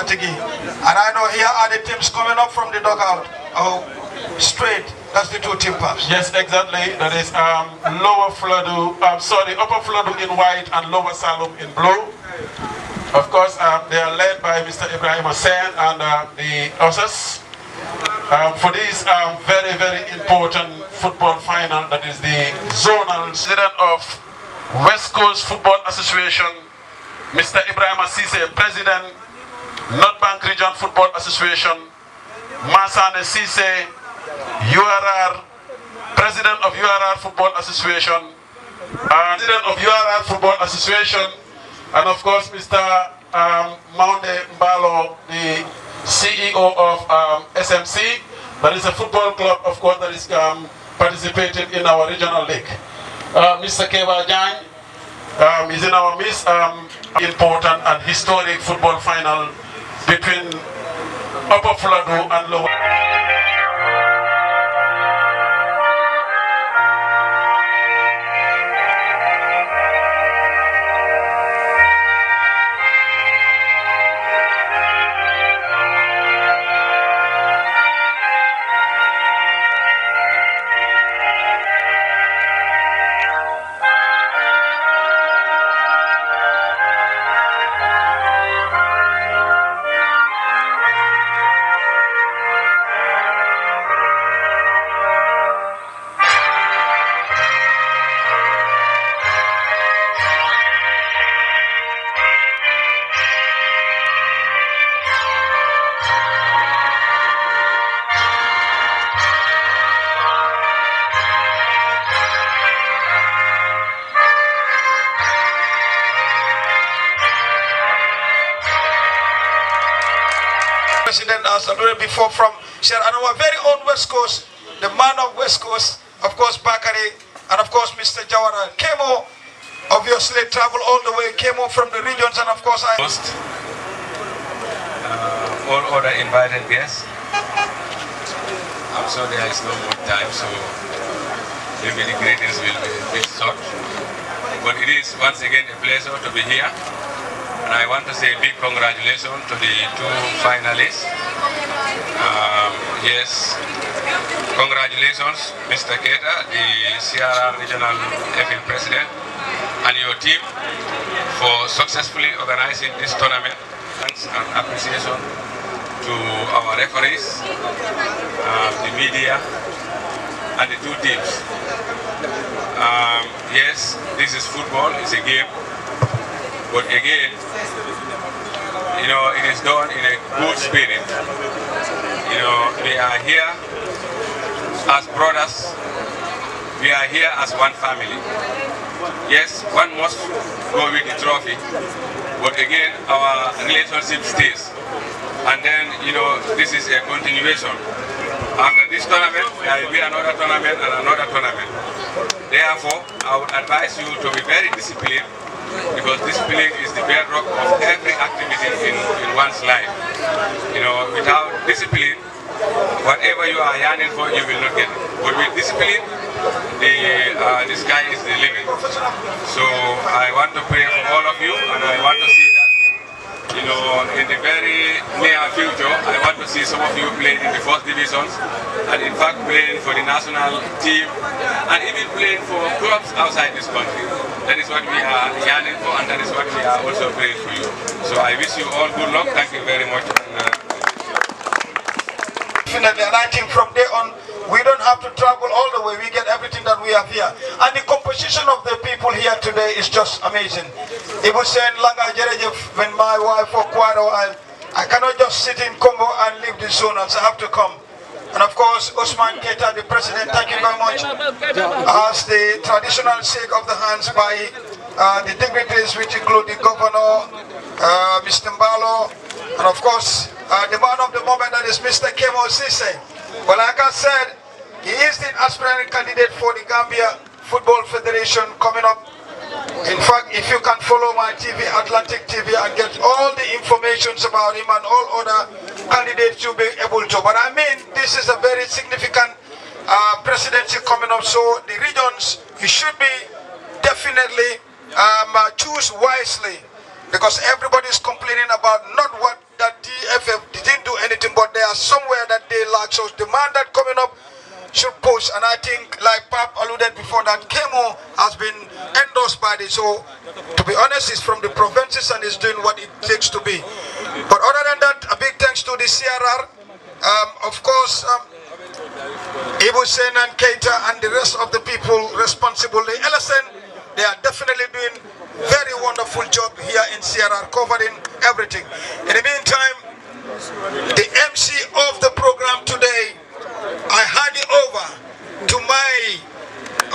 Atlantic. And I know here are the teams coming up from the dugout. Oh, straight. That's the two team paths. Yes, exactly. That is Lower Fulladu, Upper Fulladu in white and Lower Saloum in blue. Of course, they are led by Mr. Ibrahim Hussain and the Ussers. For this very, very important football final, that is the Zonals. President of West Coast Football Association, Mr. Ibrahim Assise, President, North Bank Region Football Association, Masane Sise, URR, President of URR Football Association, President of URR Football Association, and of course Mr. Maunde Mbalo, the CEO of SMC, that is a football club, of course, that is participating in our regional league. Mr. Keba Jang is in our midst. Important and historic football final between Upper Fulladu and Lower. President as already before from Sierra and our very own West Coast, the man of West Coast, of course Bakari, and of course Mr. Jawara Kemo, obviously travel all the way, Kemo from the regions, and of course I host all other invited guests. I'm sure there is no more time, so maybe the greetings will be a bit short. But it is once again a pleasure to be here. And I want to say a big congratulations to the two finalists. Yes, congratulations, Mr. Keta, the CRR Regional FL President, and your team for successfully organizing this tournament. Thanks and appreciation to our referees, the media, and the two teams. Yes, this is football, it's a game. But again, you know, it is done in a good spirit. You know, we are here as brothers. We are here as one family. Yes, one must go with the trophy. But again, our relationship stays. And then, you know, this is a continuation. After this tournament, there will be another tournament and another tournament. Therefore, I would advise you to be very disciplined, because discipline is the bedrock of every activity in one's life. You know, without discipline, whatever you are yearning for, you will not get it. But with discipline, the sky is the limit. So I want to pray for all of you, and I want to see that, you know, in the very near future, I want to see some of you playing in the first divisions, and in fact playing for the national team, and even playing for clubs outside this country. That is what we are yearning for, and that is what we are also praying for you. So I wish you all good luck. Thank you very much. Definitely, and I think from there on, we don't have to travel all the way. We get everything that we have here. And the composition of the people here today is just amazing. It was saying, Langa Jerejef, when my wife for quite a while, I cannot just sit in Congo and leave the zonals. I have to come. And of course, Usman Keita, the president, thank you very much, as the traditional shake of the hands by the dignitaries, which include the governor, Mr. Mbalo, and of course, the man of the moment, that is Mr. Kemo Sise. Well, like I said, he is the aspirant candidate for the Gambia Football Federation coming up. In fact, if you can follow my TV, Atlantic TV, and get all the information about him and all other candidates, you'll be able to. But I mean, this is a very significant presidency coming up, so the regions, you should be definitely choose wisely, because everybody is complaining about not what that DFF didn't do anything, but they are somewhere that they lack. So the man that coming up should push, and I think, like Pap alluded before, that Kemo has been endorsed by this. So to be honest, he's from the provinces and he's doing what it takes to be. But other than that, a big thanks to the CRR, of course, Ibu Sen and Keita and the rest of the people responsible. The LSN, they are definitely doing very wonderful job here in CRR, covering everything. In the meantime, the MC of the program today, I hand it over to my,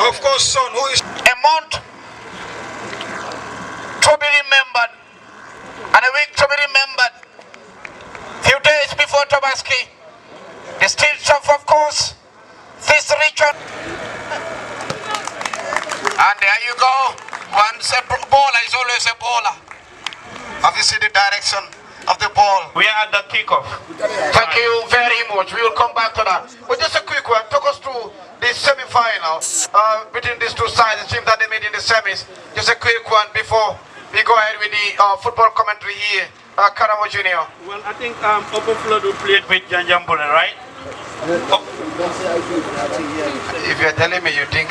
of course, son, who is a month to be remembered and a week to be remembered. Few days before Tobaski, the streets of course, this region. And there you go. Once a bowler is always a bowler. Obviously the direction of the ball. We are at the kickoff. Thank you very much. We will come back to that. But just a quick one. Talk us through the semi-final between these two sides. It seems that they made in the semis. Just a quick one before we go ahead with the football commentary here. Karamo Junior. Well, I think Upper Fulladu played with Janjambule, right? Oh. If you're telling me you think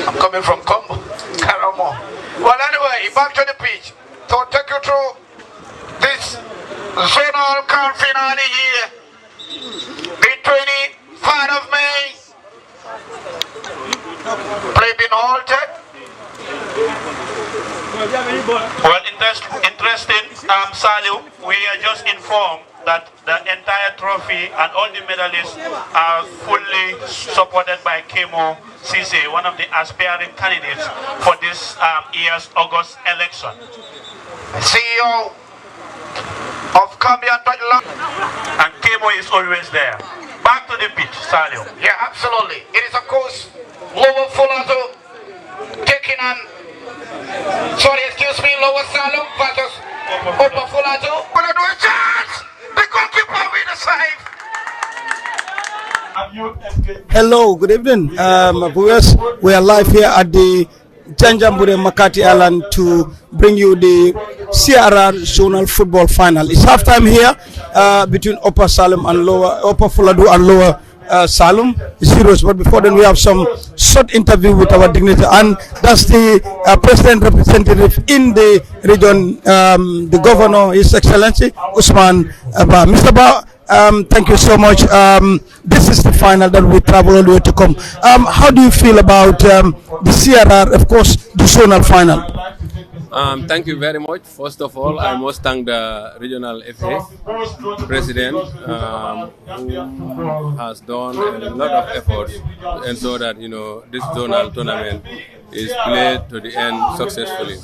I'm coming from Combo, Karamo. Well, anyway, back to the pitch. So take you through this zonal cup finale here. The 23rd of May. Play been halted. Well, interesting, Saliu, we are just informed that the entire trophy and all the medalists are fully supported by Kemo Cisse, one of the aspiring candidates for this year's August election. CEO of Cambian Tottenham. And Kemo is always there. Back to the pitch, Saliu. Yeah, absolutely. It is, of course, Lower Fulladu taking on, Lower Saloum versus Upper Fulladu. Gonna do a chance! The goalkeeper with the save. Hello, good evening. Viewers, we are live here at the Janjambure Makati Island to bring you the CRR Zonal football final. It's halftime here between Upper Saloum and Upper Fulladu and Lower Saloum zeros. But before then, we have some short interview with our dignitary, and that's the president representative in the region, the governor, His Excellency Usman Ba. Mr. Ba, thank you so much. This is the final that we travel all the way to come. How do you feel about the CRR, of course, the zonal final? Thank you very much. First of all, I must thank the regional FA president who has done a lot of efforts to ensure that this zonal tournament is played to the end successfully.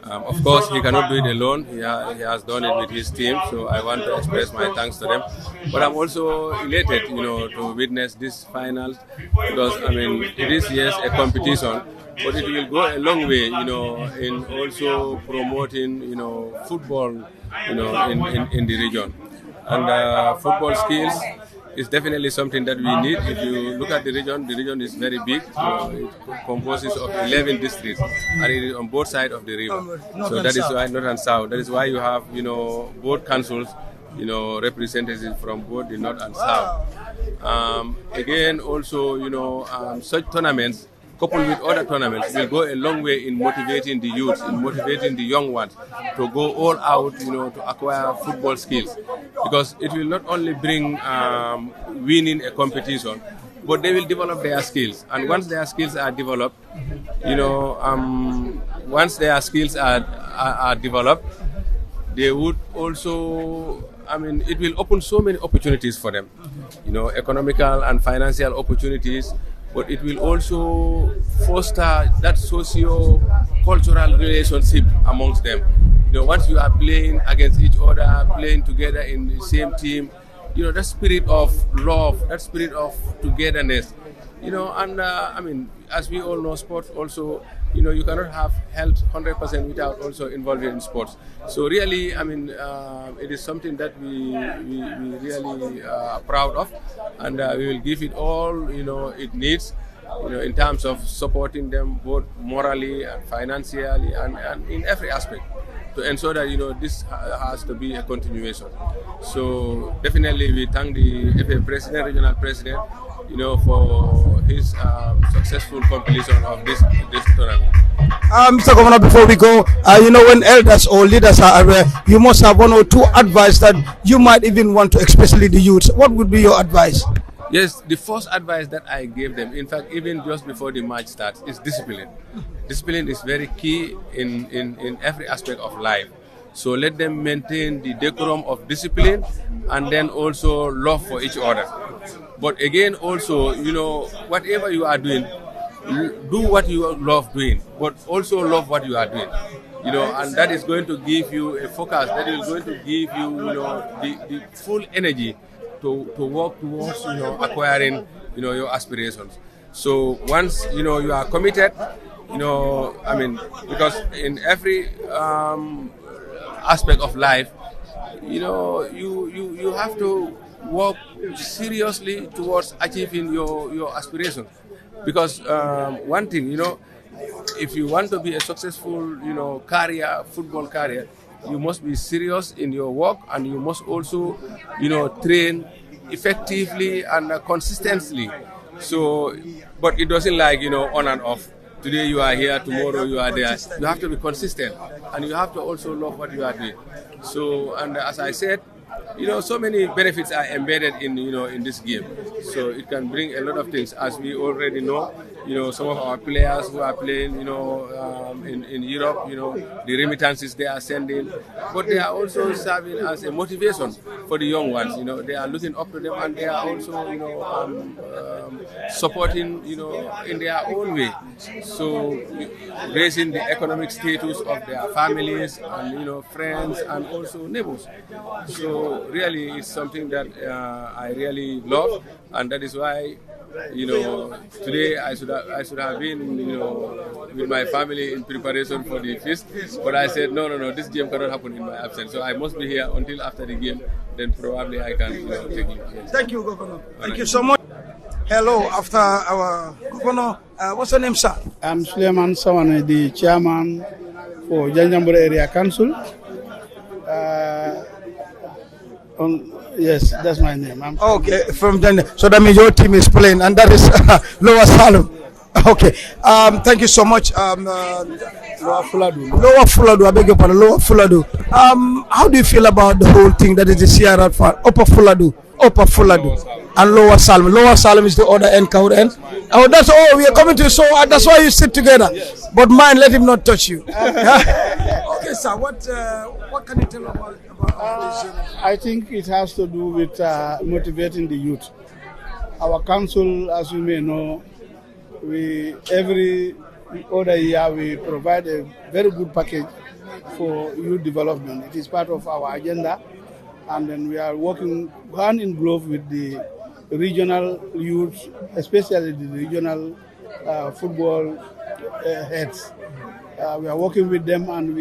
Of course, he cannot do it alone. He has done it with his team, so I want to express my thanks to them. But I'm also elated, to witness this final because it is yes a competition. But it will go a long way, in also promoting, football, in the region. And football skills is definitely something that we need. If you look at the region is very big. It composes of 11 districts, and it is on both sides of the river. So that is why North and South. That is why you have, both councils, representatives from both the North and South. Again, also, such tournaments, coupled with other tournaments, will go a long way in motivating the youth, in motivating the young ones to go all out, to acquire football skills. Because it will not only bring winning a competition, but they will develop their skills. And once their skills are developed, they would also, it will open so many opportunities for them, economical and financial opportunities. But it will also foster that socio-cultural relationship amongst them. Once you are playing against each other, playing together in the same team, that spirit of love, that spirit of togetherness, as we all know, sports also, you cannot have health 100% without also involving in sports. So really, it is something that we really are proud of, and we will give it all, it needs, in terms of supporting them both morally and financially and in every aspect. to ensure that this has to be a continuation. So definitely we thank the FA president, regional president, for his successful completion of this tournament. Mr. Governor, before we go, when elders or leaders are aware, you must have one or two advice that you might even want to, especially the youth. What would be your advice? Yes, the first advice that I gave them, in fact, even just before the match starts, is discipline. Discipline is very key in every aspect of life. So let them maintain the decorum of discipline and then also love for each other. But again, also, whatever you are doing, do what you love doing, but also love what you are doing. And that is going to give you a focus, that is going to give you, the full energy to work towards, acquiring, your aspirations. So once, you are committed, because in every aspect of life, you have to work seriously towards achieving your aspirations. Because one thing, if you want to be a successful, football career, you must be serious in your work, and you must also, train effectively and consistently. So, but it doesn't like, on and off. Today you are here, tomorrow you are there. You have to be consistent, and you have to also love what you are doing. So, and as I said, so many benefits are embedded in this game. So it can bring a lot of things. As we already know, some of our players who are playing, in Europe, the remittances they are sending, but they are also serving as a motivation for the young ones. They are looking up to them, and they are also, supporting, in their own way. So raising the economic status of their families and, friends and also neighbors. So really, it's something that I really love, and that is why, today I should have been, with my family in preparation for the feast, but I said no, this game cannot happen in my absence, so I must be here until after the game. Then probably I can, take it. Yes. Thank you, Governor. Thank you so much. Hello, after our Governor, what's your name, sir? I'm Suleiman Sawane, the chairman for Janjambure Area Council. Yes, that's my name. Okay, from then. So that means your team is playing, and that is Lower Saloum. Okay. Thank you so much. Lower Fulladu. Lower Fulladu. I beg your pardon. Lower Fulladu. How do you feel about the whole thing? That is the CRR for Upper Fulladu, and Lower Saloum. Lower Saloum is the other end, counter end. Oh, that's all. We are coming to. So that's why you sit together. Yes. But mine, let him not touch you. Okay, sir. What can you tell about this? I think it has to do with motivating the youth. Our council, as you may know, every other year we provide a very good package for youth development. It is part of our agenda, and then we are working hand in glove with the regional youth, especially the regional football heads. We are working with them, and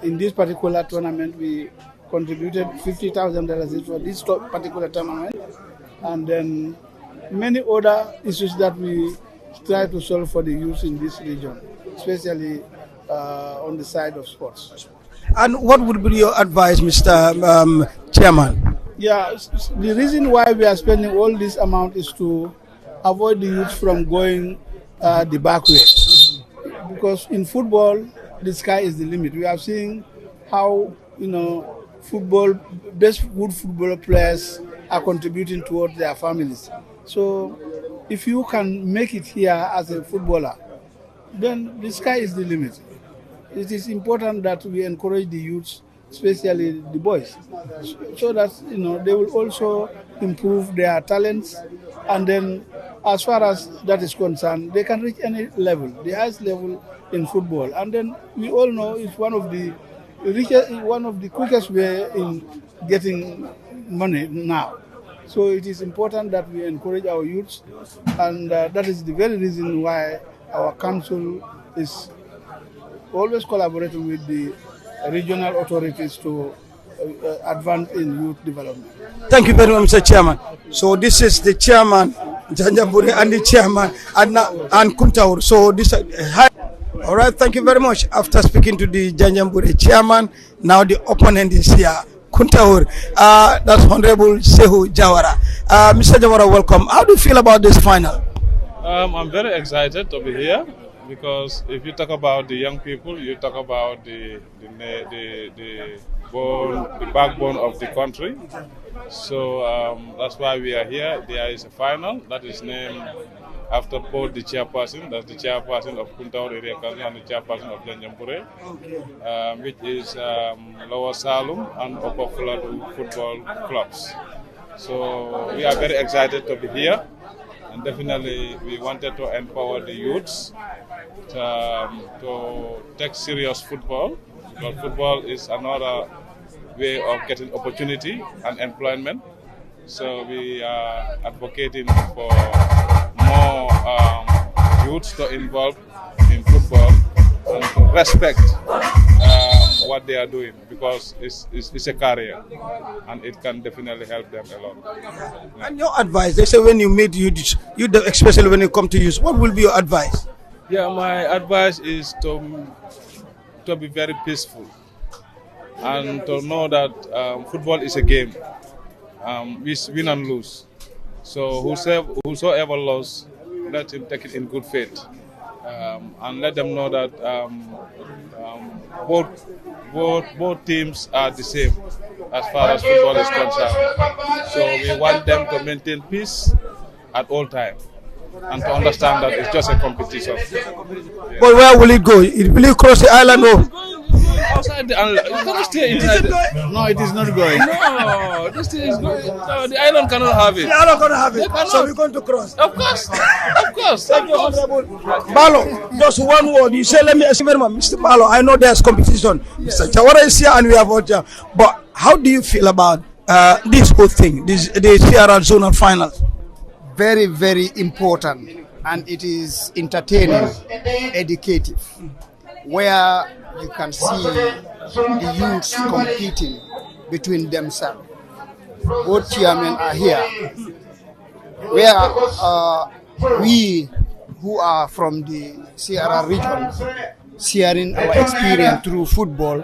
in this particular tournament we contributed $50,000 for this particular tournament, and then many other issues that we try to solve for the youth in this region, especially on the side of sports. And what would be your advice, Mr. Chairman? Yeah, the reason why we are spending all this amount is to avoid the youth from going the back way. Because in football, the sky is the limit. We have seen how, good football players are contributing towards their families. So if you can make it here as a footballer, then the sky is the limit. It is important that we encourage the youths, especially the boys, so that they will also improve their talents, and then as far as that is concerned, they can reach any level, the highest level in football. And then we all know it's one of the quickest way in getting money now. So it is important that we encourage our youths, and that is the very reason why our council is always collaborating with the regional authorities to advance in youth development. Thank you very much, Mr. Chairman. So this is the chairman, Janjambure, and the chairman, and Kuntaur. So this. All right, thank you very much. After speaking to the Janjambure chairman, now the opponent is here, Kuntaur. That's Honorable Sehu Jawara. Mr. Jawara, welcome. How do you feel about this final? I'm very excited to be here because if you talk about the young people, you talk about the backbone of the country. So that's why we are here. There is a final that is named after both the chairperson, that's the chairperson of Kuntaur area council and the chairperson of Janjambure, which is Lower Saloum and Upper Fulladu football clubs. So we are very excited to be here, and definitely we wanted to empower the youths to take serious football, because football is another way of getting opportunity and employment. So we are advocating for more youths to involve in football and to respect what they are doing, because it's a career and it can definitely help them a lot. And your advice, they say when you meet youth, especially when you come to youth, what will be your advice? Yeah, my advice is to be very peaceful and to know that football is a game. We win and lose. So whosoever lost, let him take it in good faith, and let them know that both teams are the same as far as football is concerned. So we want them to maintain peace at all times and to understand that it's just a competition. Yeah. But where will it go? Will it cross the island or? Outside the island. You cannot stay inside. No, it is not going. No, this thing is going. No, the island cannot have it. The island cannot have it. So we're going to cross. Of course. Of course. Thank you, Honorable. Malo, just one word. You say, let me ask you very much, Mr. Malo. I know there's competition. Mr. Jawara is here and we have Oja. But how do you feel about this whole thing, the CRR Zonal finals? Very, very important, and it is entertaining, educative, where you can see the youths competing between themselves. Both chairmen are here, where we who are from the CRR region, sharing our experience through football,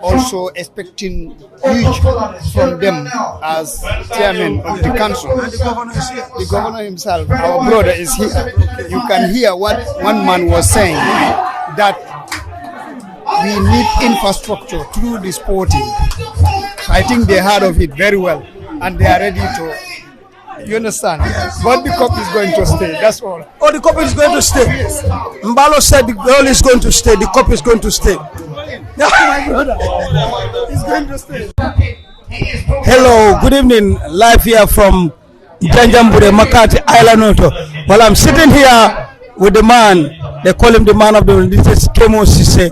also expecting huge from them as chairman of the council. The governor himself, our brother, is here. You can hear what one man was saying, that we need infrastructure through the sporting. So I think they heard of it very well and they are ready to, you understand? But the cup is going to stay, that's all. Oh, the cup is going to stay? Yes. Mbalo said the girl is going to stay, the cup is going to stay. My brother is going to stay. Hello, good evening. Live here from Janjambure, Makati Island. Well, I'm sitting here with the man, they call him the man of the world. This is Kemo Sise,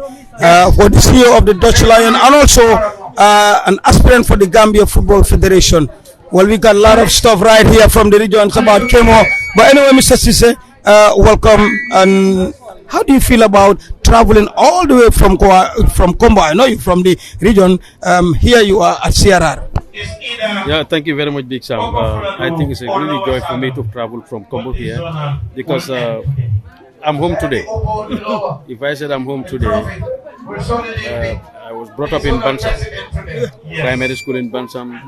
for the CEO of the Dutch Lion and also an aspirant for the Gambia Football Federation. Well, we got a lot of stuff right here from the regions about Kemo. But anyway, Mr. Sise, welcome. And how do you feel about traveling all the way from Kombo? I know you're from the region. Here you are at CRR. Yeah, thank you very much, Big Sam. I think it's a really joy for me to travel from Kombo here because I'm home today. If I said I'm home today, I was brought up in Bansam, primary school in Bansam,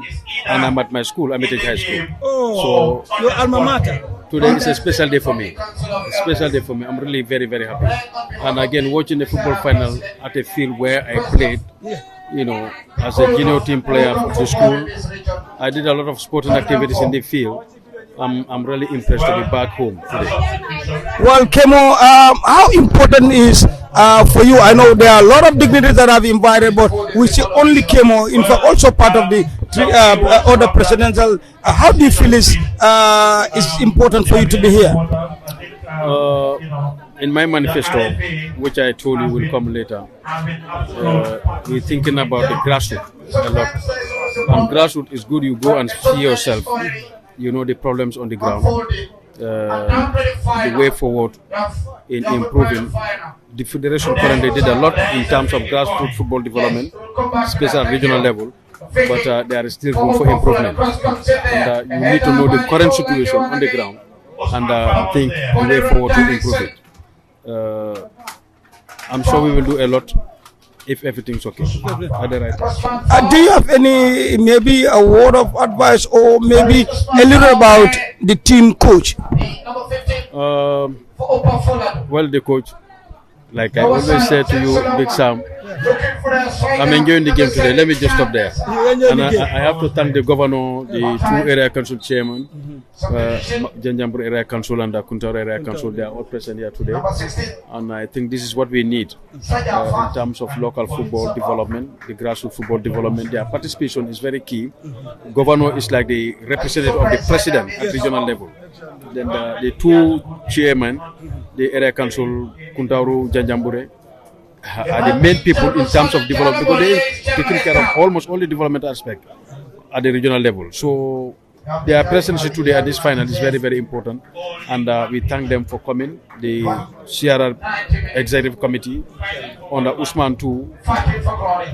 and I'm at my school, Amitage High School. Oh, so your alma mater. Today is a special day for me. A special day for me. I'm really very, very happy. And again, watching the football final at a field where I played, you know, as a junior team player of the school, I did a lot of sporting activities in the field. I'm really impressed to be back home today. Well, Kemo, how important is for you? I know there are a lot of dignitaries that have invited, but we see only Kemo, in fact, also part of the other presidential. How do you feel is important for you to be here? In my manifesto, which I told you will come later, we're thinking about the grassroots a lot. And grassroots is good, you go and see yourself. You know the problems on the ground, the way forward in improving. The Federation currently did a lot in terms of grassroots football development, especially at regional level, but there is still room for improvement. And you need to know the current situation on the ground and think the way forward to improve it. I'm sure we will do a lot if everything's okay at the right time. Do you have any, maybe a word of advice or maybe a little about the team coach? Well, the coach, like I always say to you, Big Sam, I'm enjoying the game today. Let me just stop there. And I have to thank the governor, the two area council chairman, Janjambur area council and the Kuntar area council. They are all present here today. And I think this is what we need in terms of local football development, the grassroots football development. Their participation is very key. Governor is like the representative of the president at regional level. Then the two chairmen, the area council, Kuntaru, Janjambure, are the main people in terms of development, because they take care of almost all the development aspect at the regional level. So their presence today at this final is very, very important, and we thank them for coming. The CRR Executive Committee under Usman too,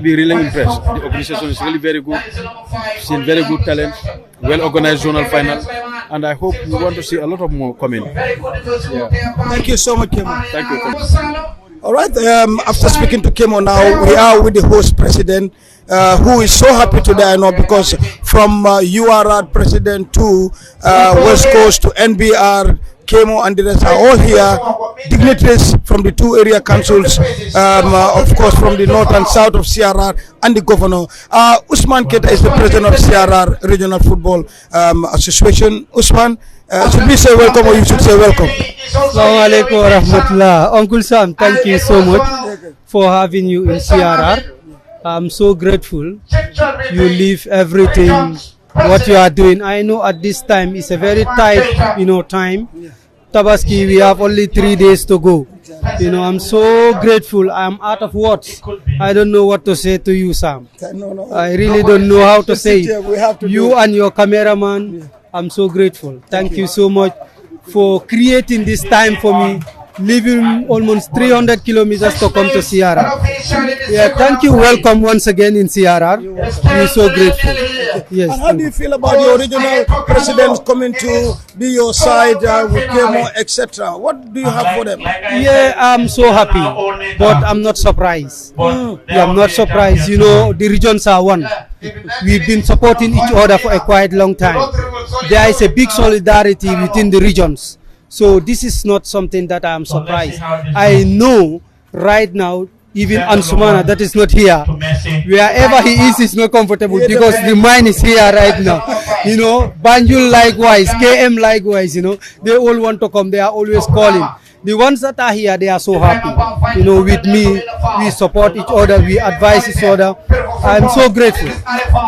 we really impressed. The organization is really very good, seen very good talent, well organized zonal final, and I hope we want to see a lot of more coming. Yeah. Thank you so much, Kemo. Thank you. All right, after speaking to Kemo now, we are with the host president, who is so happy today, I know, because from URR president to West Coast to NBR, Kemo and the rest are all here, dignitaries from the two area councils, of course from the north and south of CRR, and the governor. Usman Keta is the president of CRR Regional Football Association. Usman, should we say welcome or you should say welcome? Assalamu alaikum wa rahmatullah. Uncle Sam, thank you so much for having you in CRR. I'm so grateful. You leave everything, what you are doing. I know at this time it's a very tight, time. Tabaski, we have only 3 days to go. I'm so grateful. I'm out of words. I don't know what to say to you, Sam. I really don't know how to say it. You and your cameraman, I'm so grateful. Thank you so much for creating this time for me, leaving almost 300 kilometers to come to CRR. Yeah, thank you. Welcome once again in CRR. We're so grateful. Yes. And how do you feel about your original presidents coming to be your side with Kemo, etc.? What do you have for them? Yeah, I'm so happy, but I'm not surprised. Yeah, I'm not surprised. The regions are one. We've been supporting each other for a quite long time. There is a big solidarity within the regions. So this is not something that I'm surprised. I know right now, even Ansumana that is not here, wherever he is not comfortable because the mind is here right now. Banjul likewise, KM likewise, they all want to come, they are always calling. The ones that are here, they are so happy. With me, we support each other, we advise each other. I'm so grateful.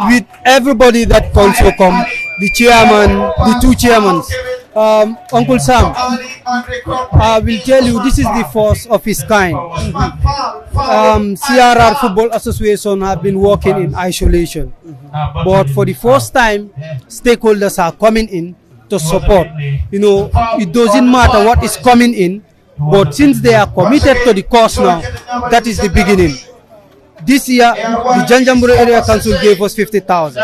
With everybody that also come, the chairman, the two chairmen. Uncle Sam, I will tell you, this is the first of its kind. CRR Football Association have been working in isolation. But for the first time, stakeholders are coming in to support. It doesn't matter what is coming in, but since they are committed to the cause now, that is the beginning. This year, the Janjambure Area Council gave us 50,000.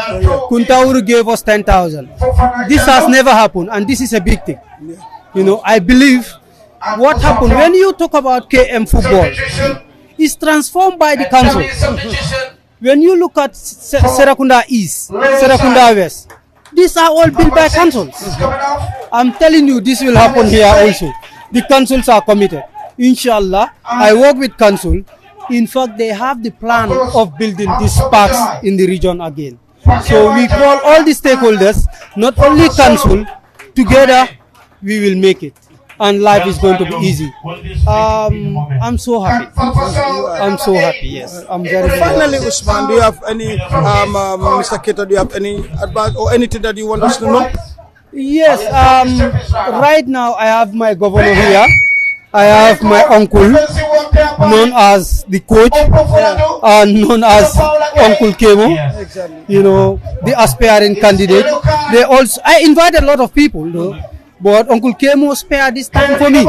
Kuntauru gave us 10,000. This has never happened, and this is a big thing. I believe what happened when you talk about KM football is transformed by the council. When you look at Serakunda East, Serakunda West, these are all built by councils. I'm telling you, this will happen here also. The councils are committed. Inshallah, I work with council. In fact, they have the plan of building these parks in the region again. So we call all the stakeholders, not only council, together we will make it. And life is going to be easy. I'm so happy. I'm so happy, yes. I'm very Finally, Usman, do you have any, Mr. Keta, do you have any advice or anything that you want us to know? Yes, right now I have my governor here. I have my uncle, known as the coach, and known as Uncle Kemo, the aspiring candidate. I invited a lot of people, but Uncle Kemo spared this time for me.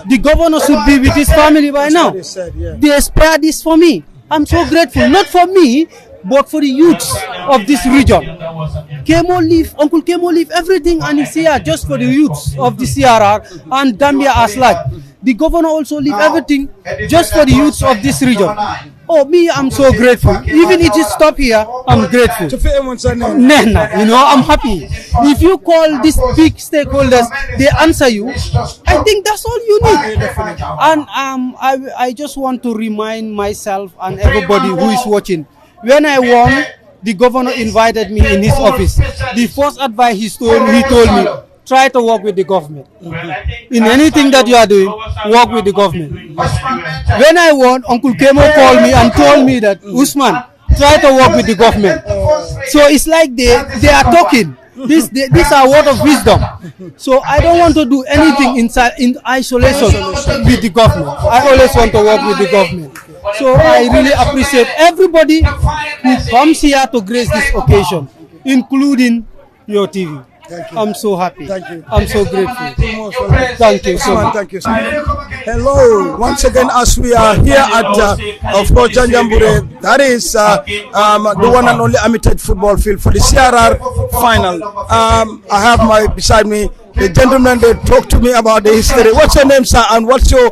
The governor should be with his family by now. They spared this for me. I'm so grateful, not for me, but for the youths of this region. Uncle Kemo leave everything and he's here just for the youths of the CRR and Gambia as large. the governor also leave everything just for the youths of this region. Oh, me, I'm so grateful. Even if it stop here, I'm grateful. Nena, you know, I'm happy. If you call these big stakeholders, they answer you. I think that's all you need. And I just want to remind myself and everybody who is watching. When I won, the governor invited me in his office. The first advice he told me, try to work with the government. In anything that you are doing, work with the government. When I won, Uncle Kemo called me and told me that, Usman, try to work with the government. So it's like they are talking. These are words of wisdom. So I don't want to do anything in isolation with the government. I always want to work with the government. So I really appreciate everybody who comes here to grace this occasion, including your TV. I'm so happy. Thank you. I'm so grateful. Thank you so much. Thank you so much. Hello, once again, as we are here at, of course, Janjambure, that is the one and only amateur football field for the CRR final. I have beside me the gentleman. They talk to me about the history. What's your name, sir, and what's your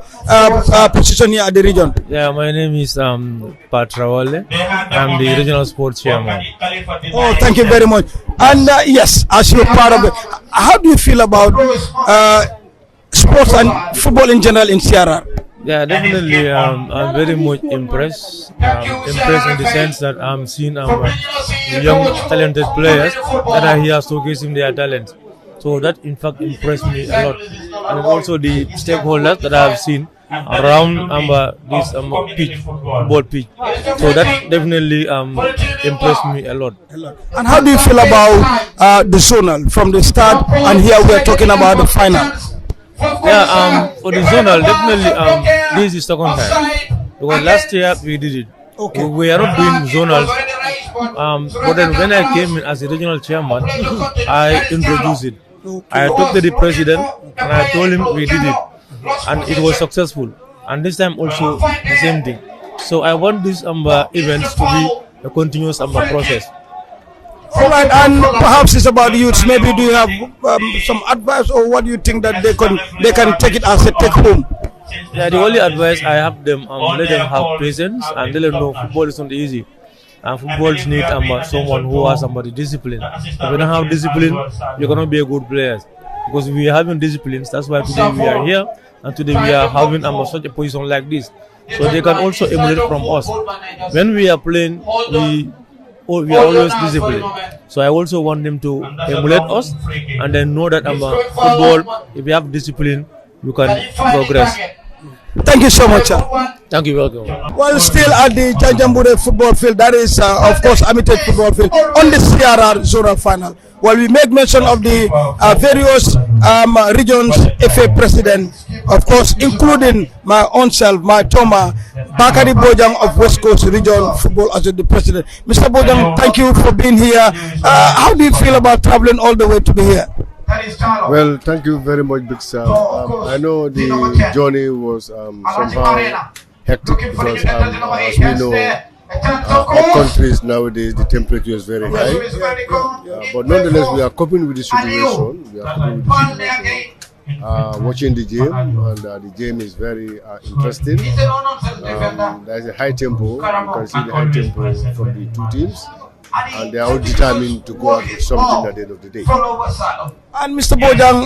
position here at the region? Yeah, my name is Patrawale. I'm the regional sports chairman. Oh, thank you very much. And yes, as you're part of it, how do you feel about sports and football in general in CRR? Yeah, definitely. I'm very much impressed. Impressed in the sense that I'm seeing young, talented players that are here showcasing their talent. So that in fact impressed me a lot. And also the stakeholders that I have seen around this football pitch. So that definitely impressed me a lot. And how do you feel about the zonal from the start, and here we are talking about the final? Yeah, for the zonal, definitely this is second time. Because last year we did it. Okay. We are not doing zonals. But then when I came in as a regional chairman, I introduced it. I talked to the president and I told him we did it. And it was successful. And this time also the same thing. So I want these events to be a continuous process. All right, and perhaps it's about youths. Maybe do you have some advice, or what do you think that they can take it as a take home? Yeah, the only advice I have them, let them have patience and let them know football is not easy. And football needs someone who has somebody discipline. If you don't have discipline, you're gonna be a good player. Because we are having disciplines, that's why today we are here, and today we are having such a position like this. So they can also emulate from us. When we are playing, we are always disciplined. So I also want them to emulate us and then know that football, if you have discipline, you can progress. Thank you so much, sir. Thank you, welcome. Well, still at the Janjambure football field, that is, of course, amateur football field, on the CRR zonal final. Well, we make mention of the various regions FA president, of course, including my own self, my Toma, Bakari Bojang of West Coast Region Football as the president. Mr. Bojang, thank you for being here. How do you feel about traveling all the way to be here? Well, thank you very much, Big Sam. I know the journey was somehow hectic because, as we know, our countries nowadays the temperature is very high. But nonetheless, we are coping with the situation. We are coping with the situation. Watching the game, and the game is very interesting. There is a high tempo. You can see the high tempo from the two teams. And they are all determined to go out with something at the end of the day. And Mr. Bojang,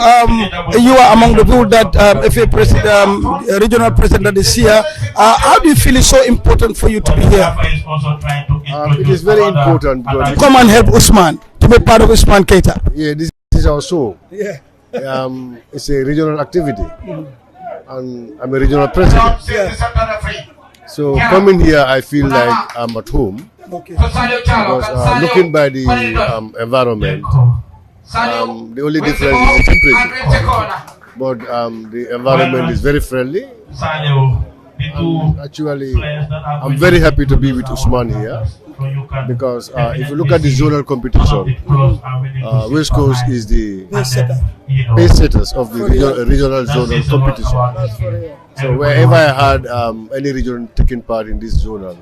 you are among the people that FA president, regional president that is here. How do you feel it's so important for you to be here? It is very important because come and help Usman to be part of Usman Keita. Yeah, this is our show. Yeah. It's a regional activity, and I'm a regional president. Yeah. So coming here, I feel like I'm at home. Okay. Because looking by the environment, the only difference is the temperature. But the environment is very friendly. Actually, I'm very happy to be with Usman here. Because if you look at the zonal competition, West Coast is the pace setters of the regional zonal competition. So wherever I had any region taking part in this zonal,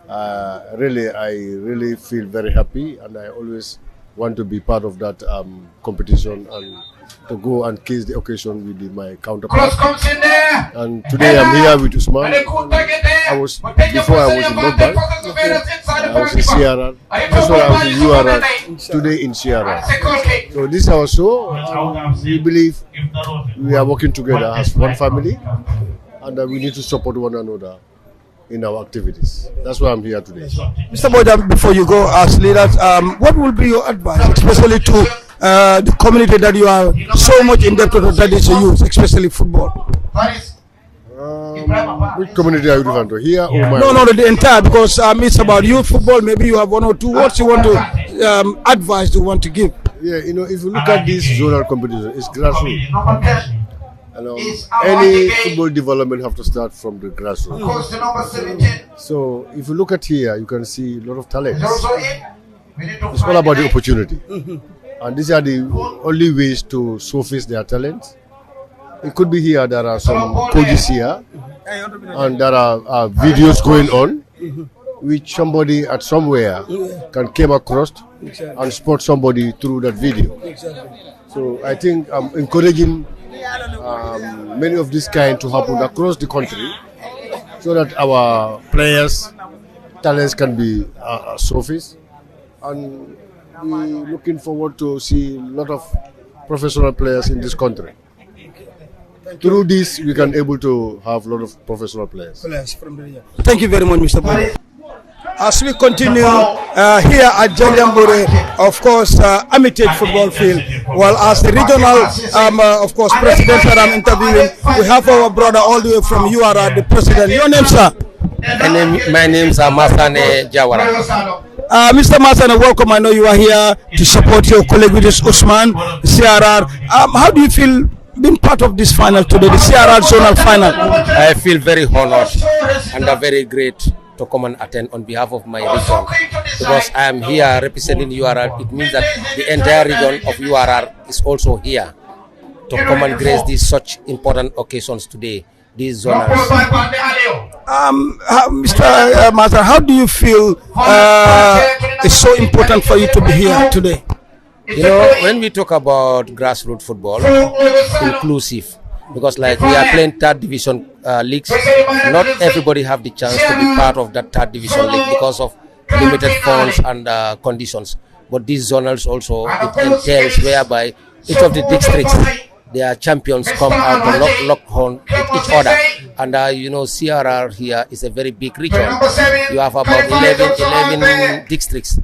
I really feel very happy, and I always want to be part of that competition and to go and kiss the occasion with my counterpart. And today I'm here with Usman. Before I was in Mobile, I was in CRR. That's why I was in URR, today in CRR. So this is our show. We believe we are working together as one family, and we need to support one another in our activities. That's why I'm here today. Mr. Boyda, before you go, as leaders, what will be your advice, especially to the community that you are so much indebted to, that is youth, especially football? Which community are you referring to? Here or my? No, the entire, because it's about youth football. Maybe you have one or two words you want to advise, you want to give. Yeah, if you look at this zonal competition, it's grassroots. Any football development have to start from the grassroots. So if you look at here, you can see a lot of talent. It's all about the opportunity. And these are the only ways to surface their talents. It could be here, there are some coaches here, and there are videos going on, which somebody at somewhere can come across and spot somebody through that video. So I think I'm encouraging many of this kind to happen across the country, so that our players' talents can be surfaced, and we're looking forward to see a lot of professional players in this country. Through this, we can able to have a lot of professional players. Thank you very much, Mr. Boyda. As we continue here at Janjambure, of course, Hermitage football field, well, as the regional, of course, president that I'm interviewing, we have our brother all the way from URR, the president. Your name, sir? My name is Masane Jawara. Mr. Masane, welcome. I know you are here to support your colleague, which is Usman, CRR. How do you feel being part of this final today, the CRR Zonal final? I feel very honored and very great to come and attend on behalf of my region, because I am here representing URR. It means that the entire region of URR is also here to come and grace these such important occasions today, these zonals. Mr. Mazar, how do you feel it's so important for you to be here today? You know, when we talk about grassroots football, inclusive, because like we are playing third division leagues, not everybody have the chance to be part of that third division league because of limited funds and conditions. But these zonals also, it entails whereby each of the districts, their champions come out to lock horn with each other. And you know, CRR here is a very big region. You have about 11 districts.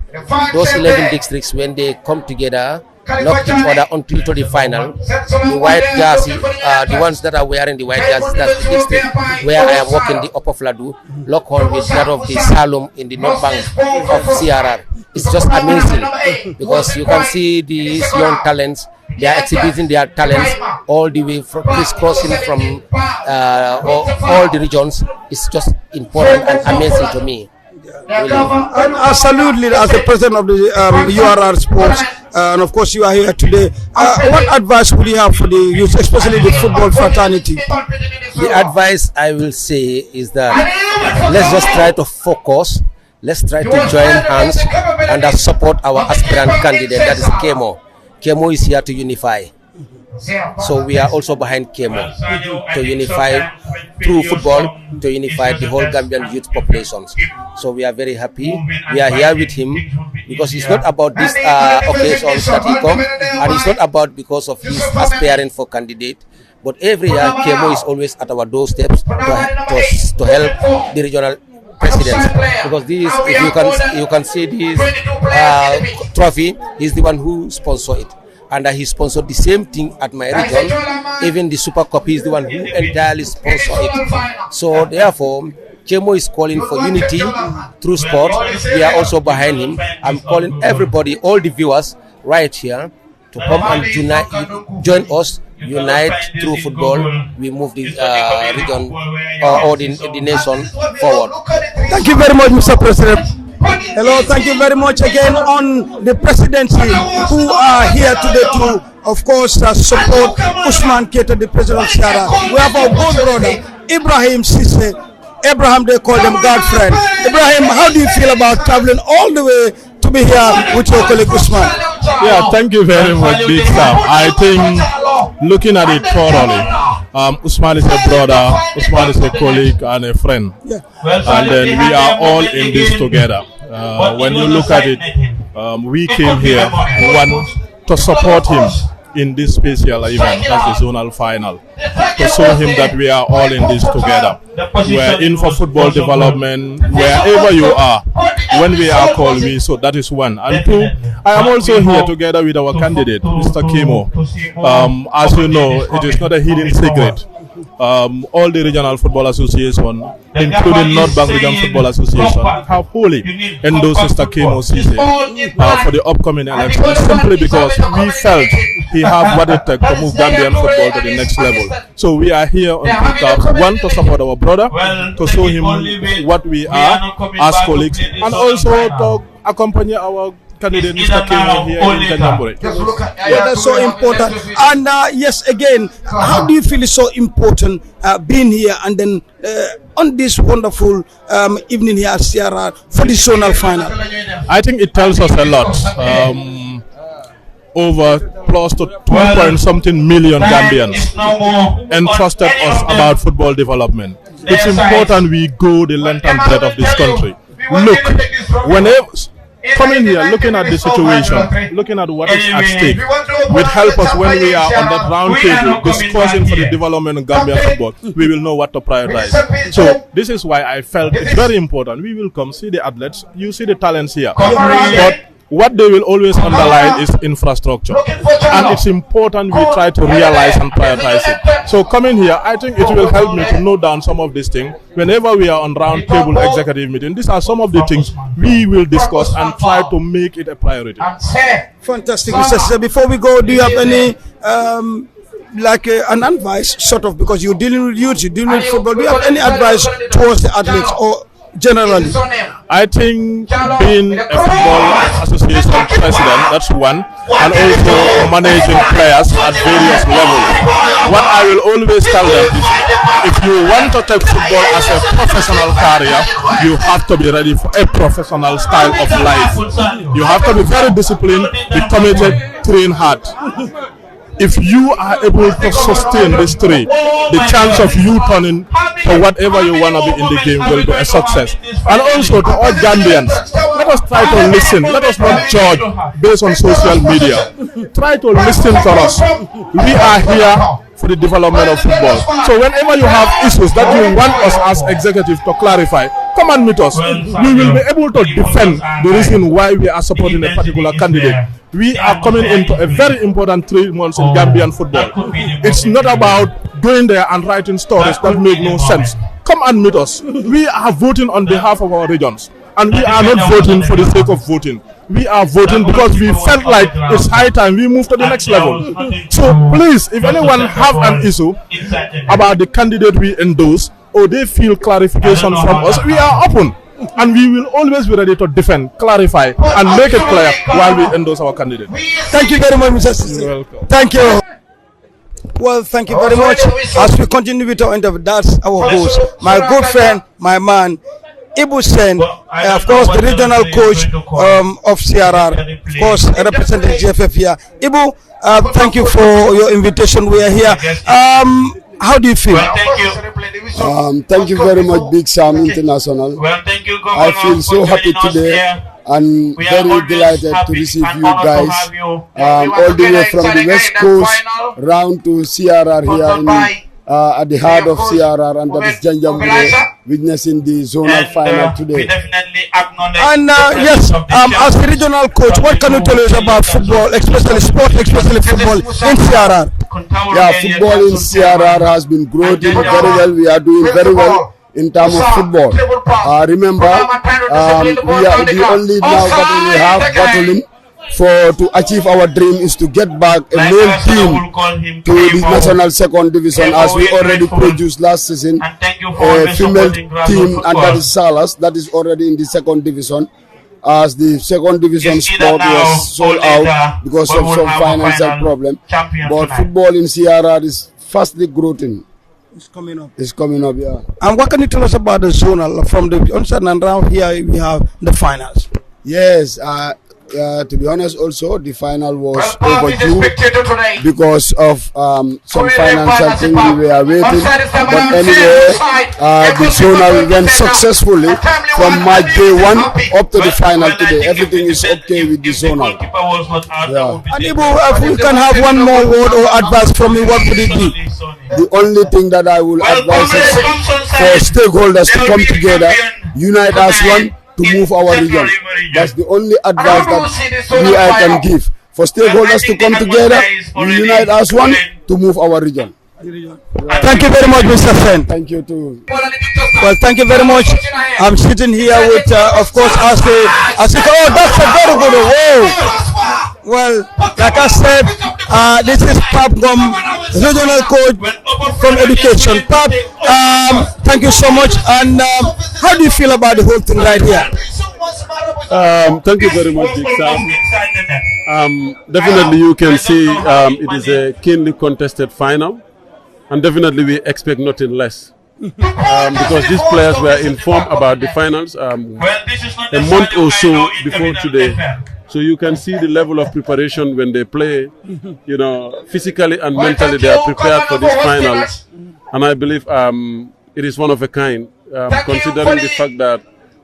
Those 11 districts, when they come together, knock each other until to the final. The white jersey, the ones that are wearing the white jerseys, that's the district where I am working, the Upper Fulladu, lock horn with that of the Saloum in the North Bank of CRR. It's just amazing, because you can see these young talents. They are exhibiting their talents all the way from crisscrossing from all the regions. It's just important and amazing to me. Really. And absolutely, as the president of the URR Sports, and of course you are here today, what advice would you have for the youth, especially the football fraternity? The advice I will say is that let's just try to focus. Let's try to join hands and support our aspirant candidate, that is Kemo. Kemo is here to unify. So we are also behind Kemo to unify through football, to unify the whole Gambian youth populations. So we are very happy. We are here with him because it's not about these occasions that he comes, and it's not about because of his aspiring for candidate. But every year Kemo is always at our doorsteps to help the regional presidents, because this, if you can see this trophy, he's the one who sponsored it, and he sponsored the same thing at my region. Even the Super Cup, he's the one who entirely sponsored it. So therefore, Kemo is calling for unity through sport. We are also behind him. I'm calling everybody, all the viewers right here, to come and join us, unite through football. We move the region or the nation forward. Thank you very much, Mr. President. Hello, thank you very much again on the presidency who are here today to, of course, support Usman Keita, the president of CRR. We have our good brother, Ibrahim Sisse. Abraham, they call them God friend. Ibrahim, how do you feel about traveling all the way to be here with your colleague Usman? Yeah, thank you very much, Big Sam. I think looking at it thoroughly, Usman is a brother, Usman is a colleague and a friend. Yeah. And then we are all in this together. When you look at it, we came here to support him in this special event, that's the zonal final, to show him that we are all in this together. We are in for football development, wherever you are. When we are called, so that is one. And two, I am also here together with our candidate, Mr. Kimo. As you know, it is not a hidden secret. All the regional football associations, including North Bank Regional Football Association, have wholly endorsed Mr. Kimo Sise for the upcoming elections, simply because we felt he have what it takes to move Gambian football to the next level. So we are here on two, one, to support our brother, to show him what we are as colleagues, and also to accompany our candidate Mr. Kimo here in Janjambure. Yeah, that's so important. And yes, again, how do you feel it's so important being here and then on this wonderful evening here at CRR for the zonal final? I think it tells us a lot. Over close to 2.something million Gambians entrusted us about football development. It's important we go the length and breadth of this country. Look, whenever coming here, looking at the situation, looking at what is at stake, will help us when we are on that round table discussing for the development of Gambian football. We will know what to prioritize. So this is why I felt it's very important. We will come see the athletes, you see the talents here. But what they will always underline is infrastructure, and it's important we try to realize and prioritize it. So coming here, I think it will help me to note down some of these things. Whenever we are on round table executive meeting, these are some of the things we will discuss and try to make it a priority. Fantastic, Mr. Sise. Before we go, do you have any an advice, sort of, because you're dealing with youth, you're dealing with football, do you have any advice towards the athletes or generally? I think being a football association president, that's one, and also managing players at various levels. What I will always tell them is, if you want to take football as a professional career, you have to be ready for a professional style of life. You have to be very disciplined, be committed, train hard. If you are able to sustain this three, the chance of you turning for whatever you want to be in the game will be a success. And also to all Gambians, let us try to listen. Let us not judge based on social media. Try to listen to us. We are here for the development of football. So whenever you have issues that you want us as executive to clarify, come and meet us. We will be able to defend the reason why we are supporting a particular candidate. We are coming into a very important 3 months in Gambian football. It's not about going there and writing stories that make no sense. Come and meet us. We are voting on behalf of our regions, and we are not voting for the sake of voting. We are voting because we felt like it's high time we move to the next level. So please, if anyone have an issue about the candidate we endorse, or they feel clarification from us, we are open. And we will always be ready to defend, clarify, and make it clear while we endorse our candidate. Thank you very much, Mr. Sise. You're welcome. Thank you. Well, thank you very much. As we continue with our interview, that's our host, my good friend, my man, Ibu Sen, of course, the regional coach of CRR, of course, representing GFF here. Ibu, thank you for your invitation. We are here. How do you feel? Thank you very much, Big Sam International. I feel so happy today and very delighted to receive you guys all the way from the West Coast round to CRR here at the heart of CRR, and that is Janjambure, witnessing the zonal final today. And yes, as the regional coach, what can you tell us about football, especially sport, especially football in CRR? Yeah, football in CRR has been growing very well. We are doing very well in terms of football. Remember, we are the only now that we have battling to achieve our dream is to get back a male team to the national second division, as we already produced last season a female team, and that is Salas, that is already in the second division, as the second division sport was sold out because of some financial problem. But football in CRR is fastly growing. It's coming up. It's coming up, yeah. And what can you tell us about the zonal? From the onset and round here, we have the finals. Yes, to be honest, also the final was overdue because of some financial thing we were waiting. But anyway, the zonal went successfully from match day 1 up to the final today. Everything is okay with the zonal. Yeah. And if we can have one more word or advice from you, what would it be? The only thing that I will advise is for stakeholders to come together, unite as one, to move our region. That's the only advice that I can give. For stakeholders to come together, we unite as one to move our region. Thank you very much, Mr. Sen. Thank you too. Well, thank you very much. I'm sitting here with, of course, oh, that's a very good one. Whoa. Well, like I said, this is Pap Gom, regional coach from education. Pap, thank you so much. And how do you feel about the whole thing right here? Thank you very much, Big Sam. Definitely you can see it is a keenly contested final, and definitely we expect nothing less. Because these players were informed about the finals a month or so before today. So you can see the level of preparation when they play, you know, physically and mentally they are prepared for these finals. And I believe it is one of a kind, considering the fact that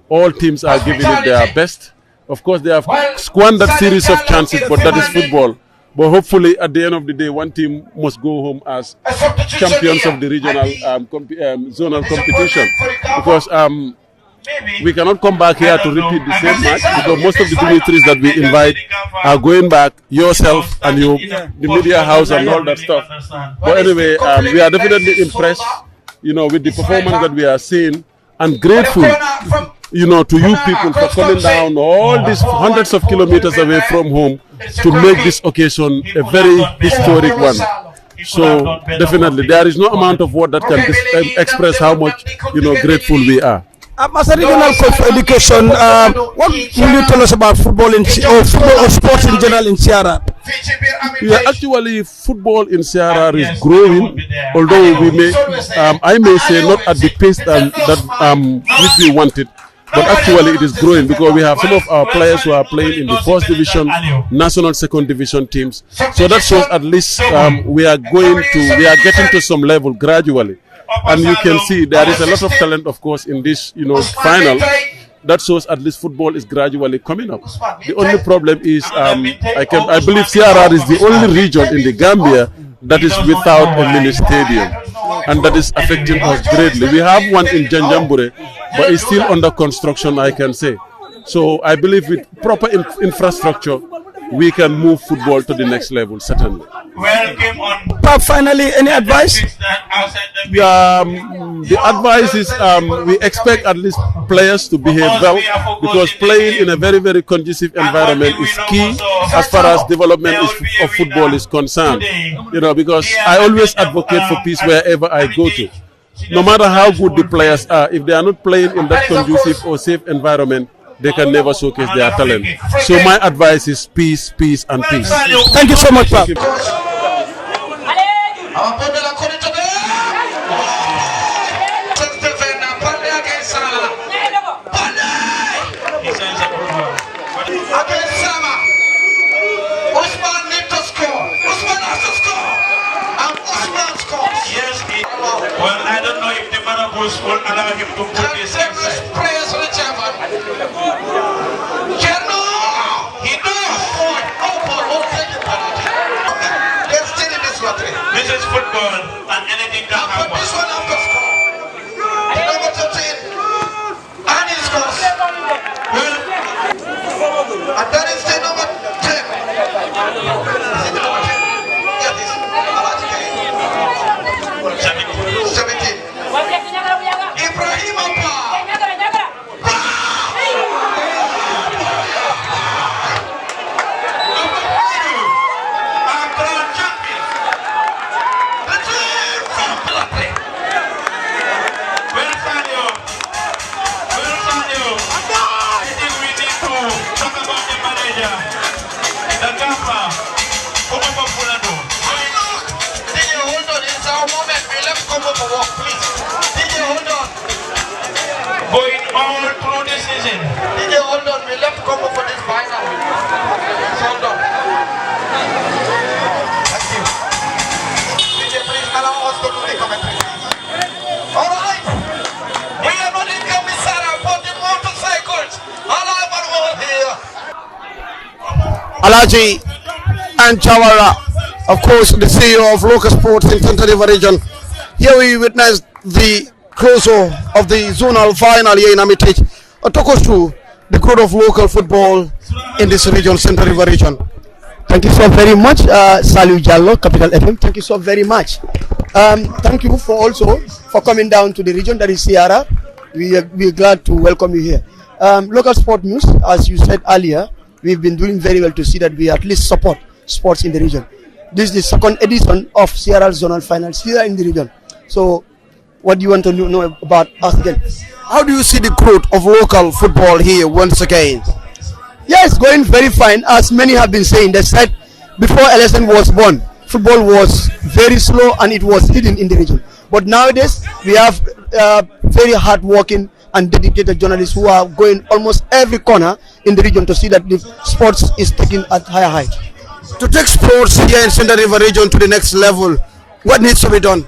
all teams are giving it their best. Of course, they have squandered series of chances, but that is football. But hopefully, at the end of the day, one team must go home as champions of the regional zonal competition. Because we cannot come back here to repeat the same match, because most of the dignitaries that we invite are going back, yourself and the media house and all that stuff. But anyway, we are definitely impressed, you know, with the performance that we are seeing, and grateful, you know, to you people for coming down all these hundreds of kilometers away from home to make this occasion a very historic one. So definitely, there is no amount of word that can express how much, you know, grateful we are. As a regional coach for education, what will you tell us about football or sports in general in CRR? Yeah, actually, football in CRR is growing, although we may, I may say, not at the pace that which we wanted. But actually it is growing, because we have some of our players who are playing in the first division, national second division teams. So that shows at least we are getting to some level gradually. And you can see there is a lot of talent, of course, in this, you know, final. That shows at least football is gradually coming up. The only problem is I believe CRR is the only region in the Gambia that is without a mini stadium, and that is affecting us greatly. We have one in Janjambure, but it's still under construction, I can say. So I believe with proper infrastructure, we can move football to the next level, certainly. Pap, finally, any advice? The advice is we expect at least players to behave well, because playing in a very, very conducive environment is key as far as development of football is concerned. You know, because I always advocate for peace wherever I go to. No matter how good the players are, if they are not playing in that conducive or safe environment, they can never showcase their talent. So my advice is peace, peace, and peace. Thank you so much, Pap. Well, I don't know if the Manabus will allow him to put his prayers to the chairman. He knows. They're still in this lottery. This is football, and anything can happen. This one after score. The number 13. And he scores. Well, and that is the number 10. Is it the number 10? Yeah, this. 17. Ibrahim Apa. Alaji and Chawara, of course, the CEO of local sports in Central River region. Here we witnessed the closure of the zonal final here in Amitage. Talk us through the growth of local football in this region, Central River region. Thank you so very much, Salu Jallo, Capital FM. Thank you so very much. Thank you for coming down to the region, that is CRR. We are glad to welcome you here. Local sport news, as you said earlier, we've been doing very well to see that we at least support sports in the region. This is the second edition of CRR Zonal Finals here in the region. So, what do you want to know about us again? How do you see the growth of local football here once again? Yes, going very fine. As many have been saying, they said before LSN was born, football was very slow and it was hidden in the region. But nowadays, we have very hard-working and dedicated journalists who are going almost every corner in the region to see that the sports is taken at higher height. To take sports here in Central River region to the next level, what needs to be done?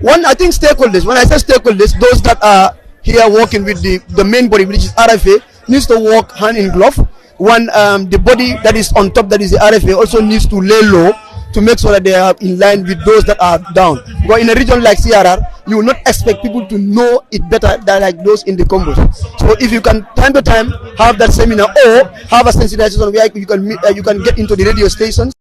One, I think stakeholders. When I say stakeholders, those that are here working with the main body, which is RFA, needs to work hand in glove. One, the body that is on top, that is the RFA, also needs to lay low to make sure that they are in line with those that are down. Because in a region like CRR, you will not expect people to know it better than like those in the combos. So if you can time to time have that seminar or have a sensitization where you can get into the radio stations